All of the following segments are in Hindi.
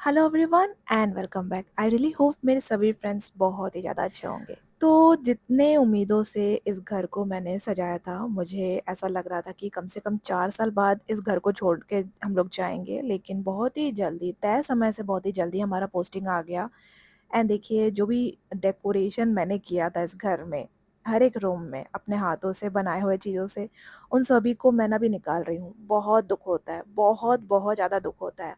Hello everyone and welcome back. I really hope मेरे सभी फ्रेंड्स बहुत ही ज़्यादा अच्छे होंगे। तो जितने उम्मीदों से इस घर को मैंने सजाया था, मुझे ऐसा लग रहा था कि कम से कम 4 साल बाद इस घर को छोड़ के हम लोग जाएँगे, लेकिन बहुत ही जल्दी तय समय से बहुत ही जल्दी हमारा पोस्टिंग आ गया। एंड देखिए जो भी डेकोरेशन मैंने किया था इस घर में, हर एक रूम में अपने हाथों से बनाए हुए चीज़ों से, उन सभी को मैं अभी निकाल रही हूँ। बहुत दुःख होता है, बहुत ज़्यादा दुःख होता है।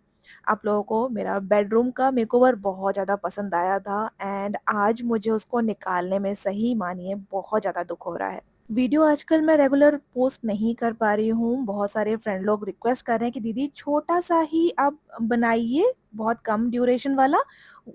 आप लोगों को मेरा बेडरूम का मेकओवर बहुत ज़्यादा पसंद आया था एंड आज मुझे उसको निकालने में सही मानिए बहुत ज़्यादा दुःख हो रहा है। वीडियो आजकल मैं रेगुलर पोस्ट नहीं कर पा रही हूँ। बहुत सारे फ्रेंड लोग रिक्वेस्ट कर रहे हैं कि दीदी छोटा-सा ही आप बनाइए, बहुत कम ड्यूरेशन वाला।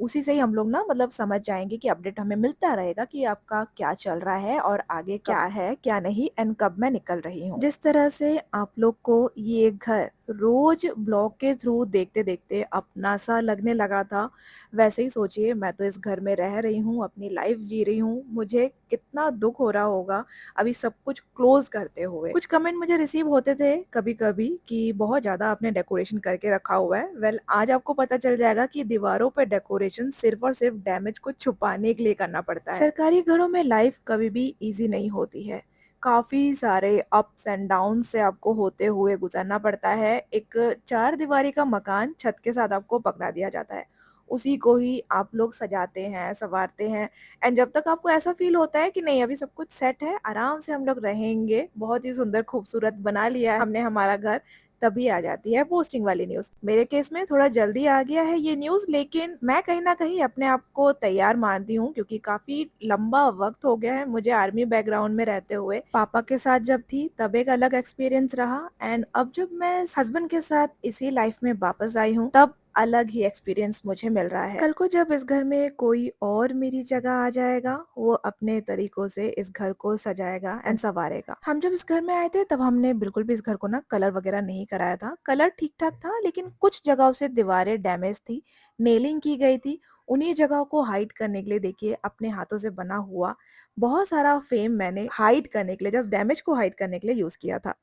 उसी से ही हम लोग ना मतलब समझ जाएँगे कि अपडेट हमें मिलता रहेगा कि आपका क्या चल रहा है और आगे क्या है, क्या नहीं एंड कब मैं निकल रही हूँ। जिस तरह से आप लोग को ये घर रोज़ ब्लॉग के थ्रू देखते-देखते अपना-सा लगने लगा था, वैसे ही सोचिए मैं तो इस घर में रह रही हूँ, अपनी लाइफ़ जी रही हूँ। मुझे कितना दुःख हो रहा होगा अभी सब कुछ क्लोज़ करते हुए। कुछ कमेंट मुझे रिसीव होते थे कभी-कभी कि बहुत ज़्यादा आपने डेकोरेशन करके रखा हुआ है। वेल आज आपको पता चल जाएगा कि दीवारों पे डेकोरेशन सिर्फ़ और सिर्फ़ डैमेज को छुपाने के लिए करना पड़ता है। सरकारी घरों में लाइफ़ कभी भी ईज़ी नहीं होती है। काफ़ी सारे अप्स एंड डाउन से आपको होते हुए गुज़रना पड़ता है। एक चारदीवारी का मकान छत के साथ आपको पकड़ा दिया जाता है। उसी को ही आप लोग सजाते हैं, सँवारते हैं एंड जब तक आपको ऐसा फ़ील होता है कि नहीं अभी सब कुछ सेट है, आराम से हम लोग रहेंगे, बहुत ही सुंदर खूबसूरत बना लिया है हमने हमारा घर, तभी आ जाती है पोस्टिंग वाली न्यूज़। मेरे केस में थोड़ा जल्दी आ गया है ये न्यूज़, लेकिन मैं कहीं न कहीं अपने आप को तैयार मानती हूँ क्योंकि काफ़ी लंबा वक़्त हो गया है मुझे आर्मी बैकग्राउंड में रहते हुए। पापा के साथ जब थी तब एक अलग एक्सपीरियंस रहा एंड अब जब मैं हस्बैंड के साथ इसी लाइफ़ में वापस आई हूँ, तब अलग ही एक्सपीरियंस मुझे मिल रहा है। कल को जब इस घर में कोई और मेरी जगह आ जाएगा, वो अपने तरीकों से इस घर को सजाएगा एंड सँवारेगा। हम जब इस घर में आए थे तब हमने बिल्कुल भी इस घर को ना कलर वगैरह नहीं कराया था। कलर ठीक-ठाक था लेकिन कुछ जगहों से दीवारें डैमेज थी, नेलिंग की गई थी। उन्हीं जगहों को हाइड करने के लिए देखिए अपने हाथों से बना हुआ बहुत सारा फ़ेम मैंने हाइड करने के लिए जस्ट डैमेज को हाइड करने के लिए यूज़ किया था।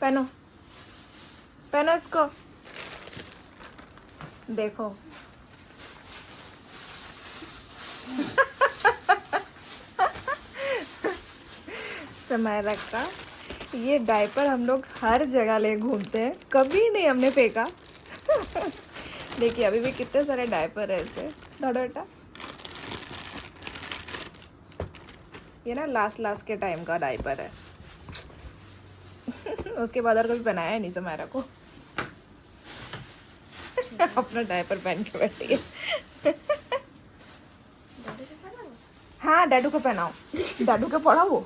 पहनो, पहनो इसको। देखो। समय रखा ये डायपर हम लोग हर जगह ले घूमते हैं, कभी नहीं हमने फेंका। देखिए अभी भी कितने सारे डायपर है ऐसे। दौड़ो बेटा। ये ना लास्ट लास्ट के टाइम का डायपर है। उसके बाद और कभी पहनाया नहीं समायरा को। अपना डायपर पहन के बैठी है। हाँ डैडू को पहनाओ, डैडू को पढ़ाओ।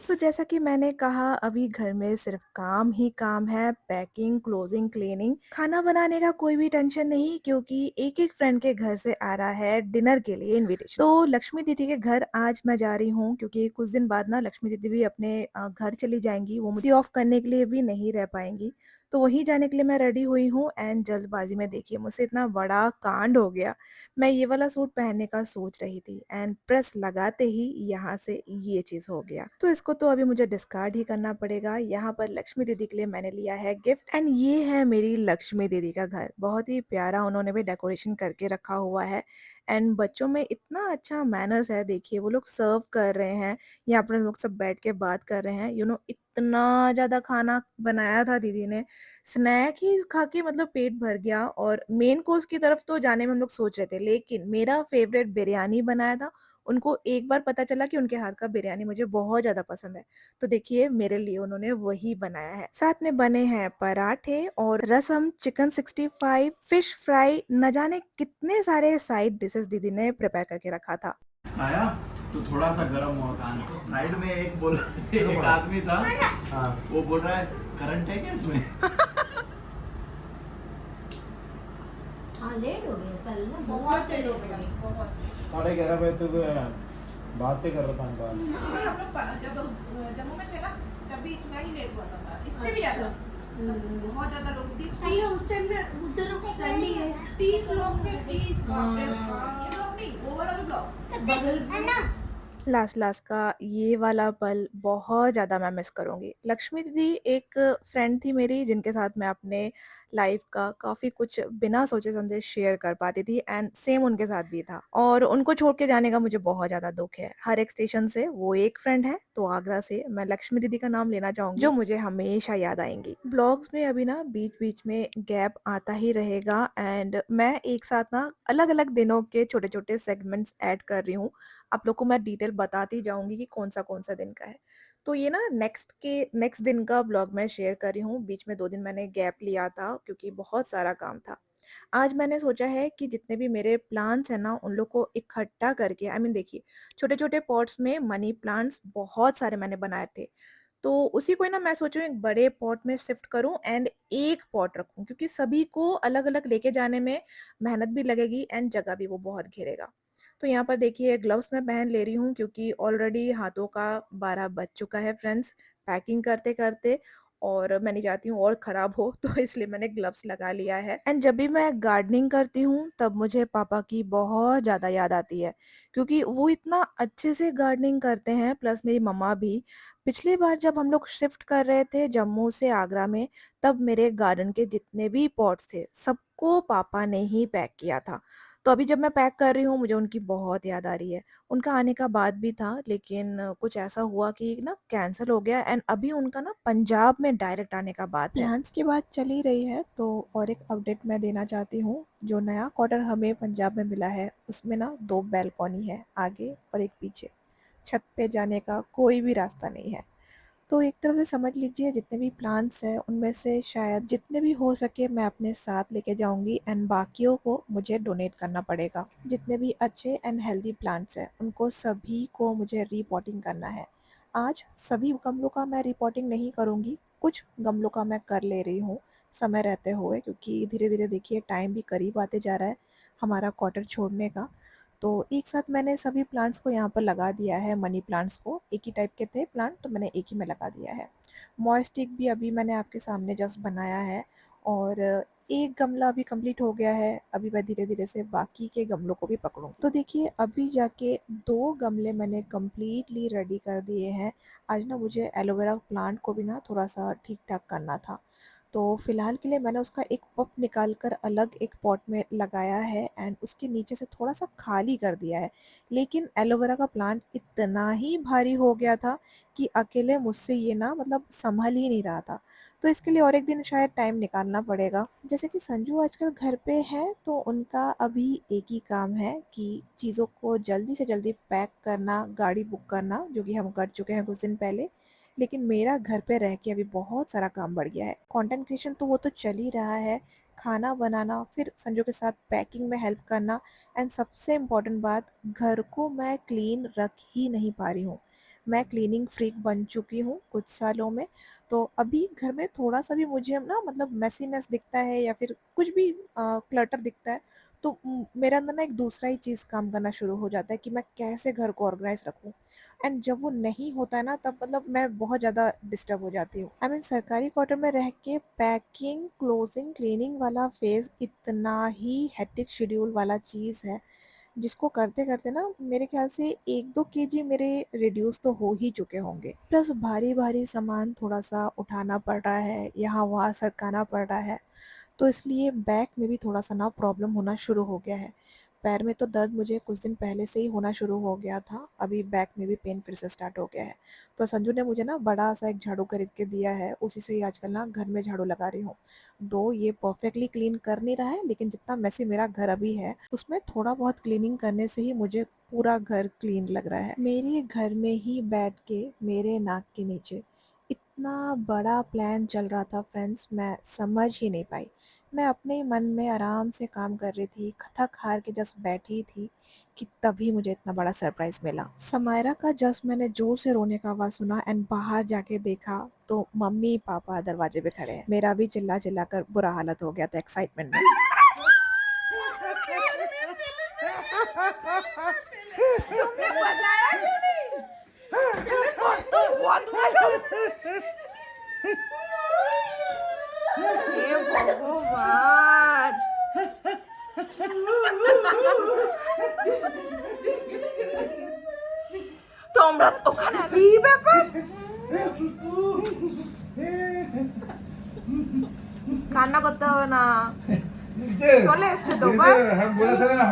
तो जैसा कि मैंने कहा अभी घर में सिर्फ काम ही काम है, पैकिंग, क्लोजिंग, क्लीनिंग। खाना बनाने का कोई भी टेंशन नहीं क्योंकि एक-एक फ्रेंड के घर से आ रहा है डिनर के लिए इनविटेशन। तो लक्ष्मी दीदी के घर आज मैं जा रही हूँ क्योंकि कुछ दिन बाद ना लक्ष्मी दीदी भी अपने घर चली जाएँगी, वो मुझे ऑफ करने के लिए भी नहीं रह पाएँगी। तो वहीं जाने के लिए मैं रेडी हुई हूँ एंड जल्दबाज़ी में देखिए मुझसे इतना बड़ा कांड हो गया। मैं ये वाला सूट पहनने का सोच रही थी एंड प्रेस लगाते ही यहाँ से ये चीज़ हो गया। तो इसको तो अभी मुझे डिस्कार्ड ही करना पड़ेगा। यहाँ पर लक्ष्मी दीदी के लिए मैंने लिया है गिफ्ट एंड ये है मेरी लक्ष्मी दीदी का घर। बहुत ही प्यारा उन्होंने भी डेकोरेशन करके रखा हुआ है एंड बच्चों में इतना अच्छा मैनर्स है देखिए वो लोग सर्व कर रहे हैं, यहाँ पर लोग सब बैठ के बात कर रहे हैं। इतना ज़्यादा खाना बनाया था दीदी ने, स्नैक ही खा के मतलब पेट भर गया और मेन कोर्स की तरफ तो जाने में हम लोग सोच रहे थे, लेकिन मेरा फेवरेट बिरयानी बनाया था। उनको एक बार पता चला कि उनके हाथ का बिरयानी मुझे बहुत ज़्यादा पसंद है, तो देखिए मेरे लिए उन्होंने वही बनाया है। साथ में बने हैं पराठे और रसम, चिकन 65, फिश फ्राई, न जाने कितने सारे साइड डिशेज़ दीदी ने प्रिपेयर करके रखा था। खाया तो थोड़ा सा गर्म हुआ कान तो साइड में एक आदमी था। हाँ वो बोल रहा है करंट है क्या इसमें। हाँ लेट हो गया कल ना बहुत लेट हो गया बहुत 11:30 बजे तक बातें कर रहा था बाहर। नहीं हम लोग जब जम्मू में थे ना तभी इतना ही लेट हुआ था इससे भी ज्यादा बहुत ज्यादा लोग थी अरे उस टाइम में उधर ठंडी है 30 लोग थे 30 बाप रे बाप। ये लोग नहीं वो वाला जो ब्लॉक बगल में लास्ट का ये वाला पल बहुत ज़्यादा मैं मिस करूँगी। लक्ष्मी दीदी एक फ्रेंड थी मेरी जिनके साथ मैं अपने लाइफ का काफ़ी कुछ बिना सोचे-समझे शेयर कर पाती थी एंड सेम उनके साथ भी था। और उनको छोड़ के जाने का मुझे बहुत ज़्यादा दुःख है। हर एक स्टेशन से वो एक फ्रेंड है, तो आगरा से मैं लक्ष्मी दीदी का नाम लेना चाहूँगी, जो मुझे हमेशा याद आएँगी। ब्लॉग्स में अभी ना बीच-बीच में गैप आता ही रहेगा एंड मैं एक साथ ना अलग-अलग दिनों के छोटे-छोटे सेगमेंट्स ऐड कर रही हूँ। आप लोग को मैं डिटेल बताती जाऊँगी कि कौन-सा दिन का है। तो ये ना नेक्स्ट दिन का ब्लॉग मैं शेयर कर रही हूँ। बीच में 2 दिन मैंने गैप लिया था क्योंकि बहुत सारा काम था। आज मैंने सोचा है कि जितने भी मेरे प्लांट्स हैं ना, उन लोग को इकट्ठा करके देखिए, छोटे-छोटे पॉट्स में मनी प्लांट्स बहुत सारे मैंने बनाए थे। तो उसी को ही ना मैं सोच रही हूँ एक बड़े पॉट में शिफ्ट करूँ एंड एक पॉट रखूँ क्योंकि सभी को अलग-अलग लेके जाने में मेहनत भी लगेगी एंड जगह भी वो बहुत घेरेगा। तो यहाँ पर देखिए ग्लव्स मैं पहन ले रही हूँ क्योंकि ऑलरेडी हाथों का 12 बज चुका है फ्रेंड्स पैकिंग करते-करते और मैं नहीं चाहती हूँ और खराब हो तो इसलिए मैंने ग्लव्स लगा लिया है। एंड जब भी मैं गार्डनिंग करती हूँ तब मुझे पापा की बहुत ज़्यादा याद आती है क्योंकि वो इतना अच्छे से गार्डनिंग करते हैं प्लस मेरी मम्मा भी। पिछली बार जब हम लोग शिफ्ट कर रहे थे जम्मू से आगरा में, तब मेरे गार्डन के जितने भी पॉट्स थे, सबको पापा ने ही पैक किया था। तो अभी जब मैं पैक कर रही हूँ, मुझे उनकी बहुत याद आ रही है। उनका आने का बात भी था, लेकिन कुछ ऐसा हुआ कि ना कैंसल हो गया एंड अभी उनका ना पंजाब में डायरेक्ट आने का बात है। प्लान्स की बात चल ही रही है, तो और एक अपडेट मैं देना चाहती हूँ। जो नया क्वार्टर हमें पंजाब में मिला है, उसमें ना 2 बालकनी है, आगे और एक पीछे। छत पे जाने का कोई भी रास्ता नहीं है। तो एक तरफ से समझ लीजिए जितने भी प्लान्स हैं उनमें से शायद जितने भी हो सके मैं अपने साथ लेके जाऊंगी एंड बाकियों को मुझे डोनेट करना पड़ेगा। जितने भी अच्छे एंड हेल्दी प्लांट्स हैं उनको सभी को मुझे रिपोर्टिंग करना है। आज सभी गमलों का मैं रिपोर्टिंग नहीं करूंगी, कुछ गमलों का मैं कर ले रही हूँ समय रहते हुए क्योंकि धीरे धीरे देखिए टाइम भी करीब आते जा रहा है हमारा क्वार्टर छोड़ने का। तो एक साथ मैंने सभी प्लांट्स को यहाँ पर लगा दिया है, मनी प्लांट्स को एक ही टाइप के थे प्लांट तो मैंने एक ही में लगा दिया है। मॉइस्टिक भी अभी मैंने आपके सामने जस्ट बनाया है और एक गमला अभी कंप्लीट हो गया है। अभी मैं धीरे धीरे से बाकी के गमलों को भी पकड़ूँ। तो देखिए अभी जाके 2 गमले मैंने कंप्लीटली रेडी कर दिए हैं। आज ना मुझे एलोवेरा प्लांट को भी ना थोड़ा सा ठीक ठाक करना था, तो फ़िलहाल के लिए मैंने उसका एक पप निकाल कर अलग एक पॉट में लगाया है एंड उसके नीचे से थोड़ा-सा खाली कर दिया है। लेकिन एलोवेरा का प्लांट इतना ही भारी हो गया था कि अकेले मुझसे ये ना सँभल ही नहीं रहा था। तो इसके लिए और एक दिन शायद टाइम निकालना पड़ेगा। जैसे कि संजू आजकल घर पे है तो उनका अभी एक ही काम है कि चीज़ों को जल्दी से जल्दी पैक करना, गाड़ी बुक करना, जो कि हम कर चुके हैं कुछ दिन पहले। लेकिन मेरा घर पे रह के अभी बहुत सारा काम बढ़ गया है। कंटेंट क्रिएशन तो वो तो चल ही रहा है, खाना बनाना, फिर संजू के साथ पैकिंग में हेल्प करना एंड सबसे इम्पोर्टेंट बात, घर को मैं क्लीन रख ही नहीं पा रही हूँ। मैं क्लीनिंग फ्रीक बन चुकी हूँ कुछ सालों में, तो अभी घर में थोड़ा-सा भी मुझे ना मेसीनेस दिखता है या फिर कुछ भी क्लटर दिखता है, तो मेरे अंदर ना एक दूसरा ही चीज़ काम करना शुरू हो जाता है कि मैं कैसे घर को ऑर्गनाइज़ रखूँ। एंड जब वो नहीं होता है ना तब मैं बहुत ज़्यादा डिस्टर्ब हो जाती हूँ। सरकारी क्वार्टर में रह के पैकिंग, क्लोजिंग, क्लीनिंग वाला फ़ेज़ इतना ही हेक्टिक शेड्यूल वाला चीज़ है, जिसको करते-करते ना मेरे ख़्याल से 1-2 केजी मेरे रिड्यूस तो हो ही चुके होंगे। प्लस भारी-भारी सामान थोड़ा-सा उठाना पड़ रहा है, यहाँ-वहाँ सरकाना पड़ रहा है। तो इसलिए बैक में भी थोड़ा-सा ना प्रॉब्लम होना शुरू हो गया है। पैर में तो दर्द मुझे कुछ दिन पहले से ही होना शुरू हो गया था, अभी बैक में भी पेन फिर से स्टार्ट हो गया है। तो संजू ने मुझे ना बड़ा-सा एक झाड़ू खरीद के दिया है, उसी से ही आजकल ना घर में झाड़ू लगा रही हूँ। दो ये परफेक्टली क्लीन कर नहीं रहा है, लेकिन जितना मेसी मेरा घर अभी है, उसमें थोड़ा बहुत क्लीनिंग करने से ही मुझे पूरा घर क्लीन लग रहा है। मेरे घर में ही बैठ के मेरे नाक के नीचे इतना बड़ा प्लान चल रहा था फ्रेंड्स, मैं समझ ही नहीं पाई। मैं अपने ही मन में आराम से काम कर रही थी, थक हार के जस्ट बैठी थी कि तभी मुझे इतना बड़ा सरप्राइज़ मिला। समायरा का जस्ट मैंने ज़ोर से रोने का आवाज़ सुना एंड बाहर जाके देखा तो मम्मी-पापा दरवाजे पे खड़े हैं। मेरा भी चिल्ला-चिल्ला कर बुरा हालत हो गया था एक्साइटमेंट में। तुमने बताया क्यों नहीं? तो बहुत मजा हे भगवान তোমরা ওখানে কি ব্যাপার? কান্না করতে হবে না नीचे চলে এসছে তো नीचे বাস हम बोले थे ना